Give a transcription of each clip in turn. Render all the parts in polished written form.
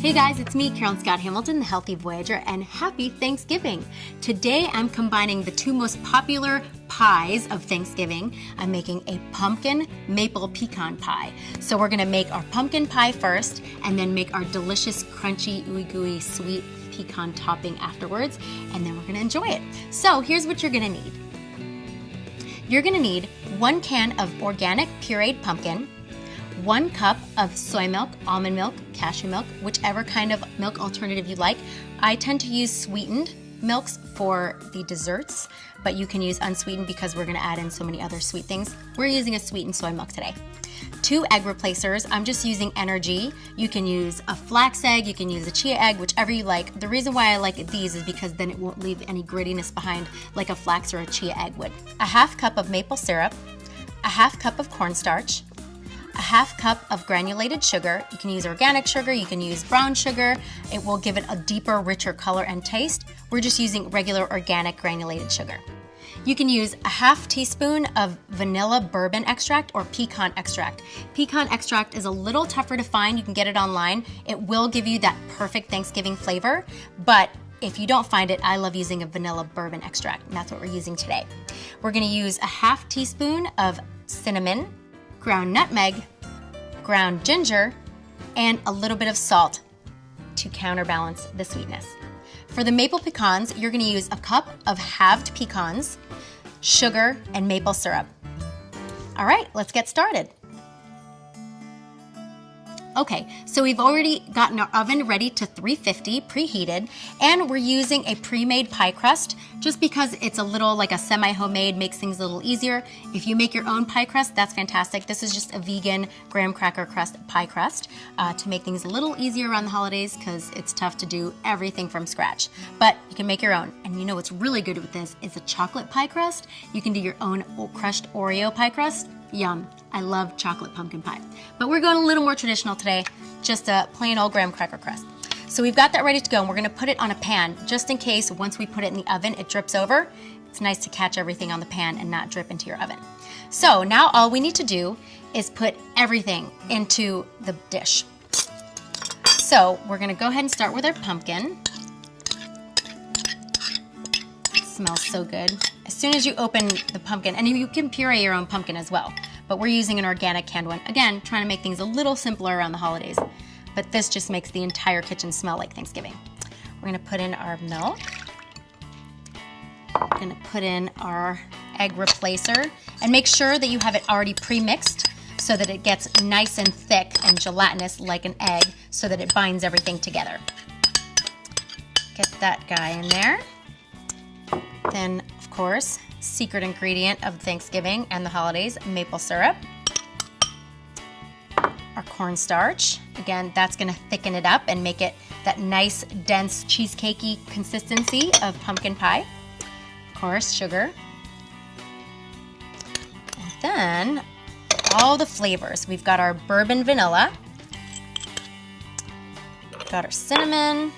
Hey guys, it's me, Carolyn Scott Hamilton, the Healthy Voyager, and happy Thanksgiving. Today I'm combining the two most popular pies of Thanksgiving. I'm making a pumpkin maple pecan pie. So we're gonna make our pumpkin pie first and then make our delicious, crunchy, ooey gooey, sweet pecan topping afterwards, and then we're gonna enjoy it. So here's what you're gonna need. You're gonna need 1 can of organic pureed pumpkin, 1 cup of soy milk, almond milk, cashew milk, whichever kind of milk alternative you like. I tend to use sweetened milks for the desserts, but you can use unsweetened because we're gonna add in so many other sweet things. We're using a sweetened soy milk today. 2 egg replacers. I'm just using EnerG. You can use a flax egg, you can use a chia egg, whichever you like. The reason why I like these is because then it won't leave any grittiness behind like a flax or a chia egg would. A 1/2 cup of maple syrup, a 1/2 cup of cornstarch, a 1/2 cup of granulated sugar. You can use organic sugar, you can use brown sugar. It will give it a deeper, richer color and taste. We're just using regular organic granulated sugar. You can use a 1/2 teaspoon of vanilla bourbon extract or pecan extract. Pecan extract is a little tougher to find. You can get it online. It will give you that perfect Thanksgiving flavor, but if you don't find it, I love using a vanilla bourbon extract, and that's what we're using today. We're gonna use a 1/2 teaspoon of cinnamon, ground nutmeg, ground ginger, and a little bit of salt to counterbalance the sweetness. For the maple pecans, you're gonna use a cup of halved pecans, sugar, and maple syrup. All right, let's get started. Okay, so we've already gotten our oven ready to 350, preheated, and we're using a pre-made pie crust just because it's a little like a semi-homemade, makes things a little easier. If you make your own pie crust, that's fantastic. This is just a vegan graham cracker crust pie crust to make things a little easier around the holidays because it's tough to do everything from scratch. But you can make your own. And you know what's really good with this is a chocolate pie crust. You can do your own crushed Oreo pie crust. Yum. I love chocolate pumpkin pie. But we're going a little more traditional today, just a plain old graham cracker crust. So we've got that ready to go, and we're gonna put it on a pan, just in case once we put it in the oven, it drips over. It's nice to catch everything on the pan and not drip into your oven. So now all we need to do is put everything into the dish. So we're gonna go ahead and start with our pumpkin. It smells so good. As soon as you open the pumpkin, and you can puree your own pumpkin as well, but we're using an organic canned one. Again, trying to make things a little simpler around the holidays, but this just makes the entire kitchen smell like Thanksgiving. We're gonna put in our milk. We're gonna put in our egg replacer, and make sure that you have it already pre-mixed so that it gets nice and thick and gelatinous like an egg so that it binds everything together. Get that guy in there. Then, of course, secret ingredient of Thanksgiving and the holidays, maple syrup. Our cornstarch. Again, that's gonna thicken it up and make it that nice, dense, cheesecakey consistency of pumpkin pie. Of course, sugar. And then, all the flavors. We've got our bourbon vanilla. We've got our cinnamon.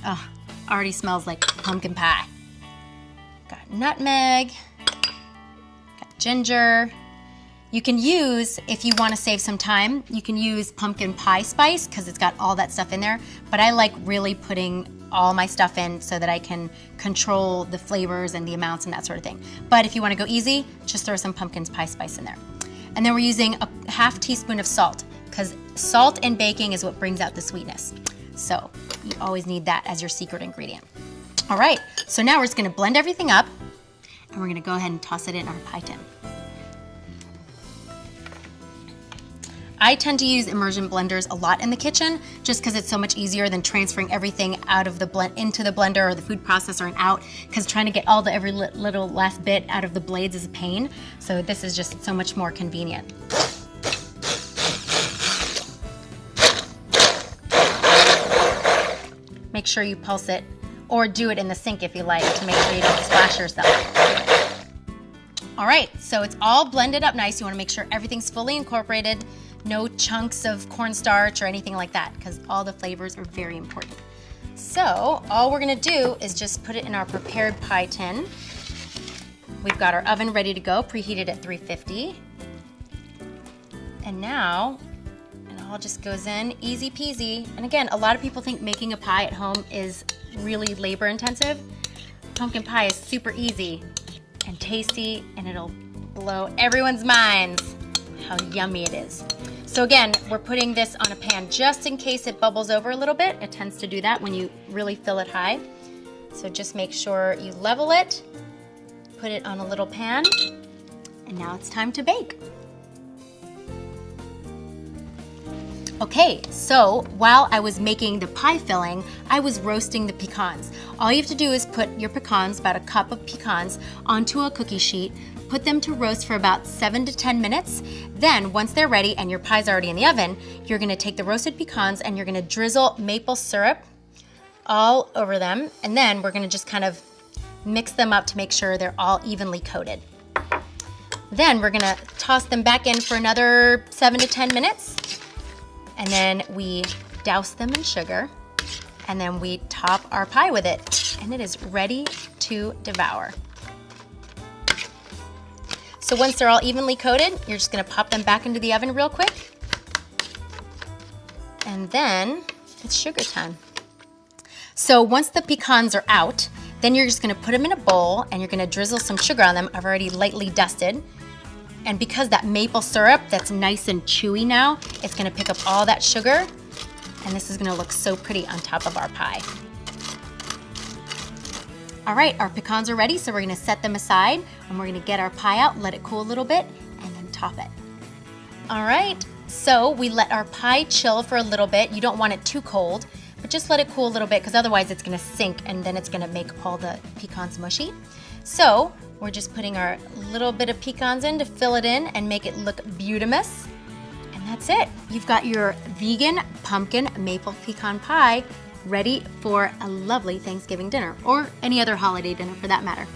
Oh, already smells like pumpkin pie. Got nutmeg, got ginger. You can use, if you want to save some time, you can use pumpkin pie spice because it's got all that stuff in there, but I like really putting all my stuff in so that I can control the flavors and the amounts and that sort of thing. But if you want to go easy, just throw some pumpkin pie spice in there. And then we're using a 1/2 teaspoon of salt because salt in baking is what brings out the sweetness. So you always need that as your secret ingredient. All right, so now we're just gonna blend everything up and we're gonna go ahead and toss it in our pie tin. I tend to use immersion blenders a lot in the kitchen just because it's so much easier than transferring everything out of the blend into the blender or the food processor and out, because trying to get all the every little last bit out of the blades is a pain. So this is just so much more convenient. Make sure you pulse it, or do it in the sink if you like, to make sure you don't splash yourself. All right, so it's all blended up nice. You wanna make sure everything's fully incorporated, no chunks of cornstarch or anything like that, because all the flavors are very important. So all we're gonna do is just put it in our prepared pie tin. We've got our oven ready to go, preheated at 350. And now, and all just goes in, easy peasy. And again, a lot of people think making a pie at home is really labor intensive. Pumpkin pie is super easy and tasty, and it'll blow everyone's minds how yummy it is. So again, we're putting this on a pan just in case it bubbles over a little bit. It tends to do that when you really fill it high. So just make sure you level it, put it on a little pan, and now it's time to bake. Okay, so while I was making the pie filling, I was roasting the pecans. All you have to do is put your pecans, about a cup of pecans, onto a cookie sheet, put them to roast for about 7 to 10 minutes. Then, once they're ready and your pie's already in the oven, you're gonna take the roasted pecans and you're gonna drizzle maple syrup all over them. And then we're gonna just kind of mix them up to make sure they're all evenly coated. Then we're gonna toss them back in for another 7 to 10 minutes. And then we douse them in sugar, and then we top our pie with it, and it is ready to devour. So once they're all evenly coated, you're just gonna pop them back into the oven real quick, and then it's sugar time. So once the pecans are out, then you're just gonna put them in a bowl, and you're gonna drizzle some sugar on them. I've already lightly dusted. And because that maple syrup that's nice and chewy now, it's gonna pick up all that sugar, and this is gonna look so pretty on top of our pie. All right, our pecans are ready, so we're gonna set them aside, and we're gonna get our pie out, let it cool a little bit, and then top it. All right, so we let our pie chill for a little bit. You don't want it too cold, but just let it cool a little bit, because otherwise it's gonna sink, and then it's gonna make all the pecans mushy. So we're just putting our little bit of pecans in to fill it in and make it look beautimous. And that's it. You've got your vegan pumpkin maple pecan pie ready for a lovely Thanksgiving dinner, or any other holiday dinner for that matter.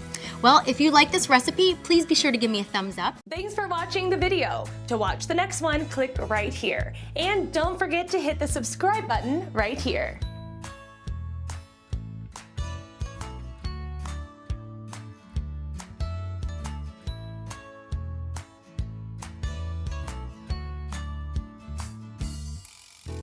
Well, if you like this recipe, please be sure to give me a thumbs up. Thanks for watching the video. To watch the next one, click right here. And don't forget to hit the subscribe button right here.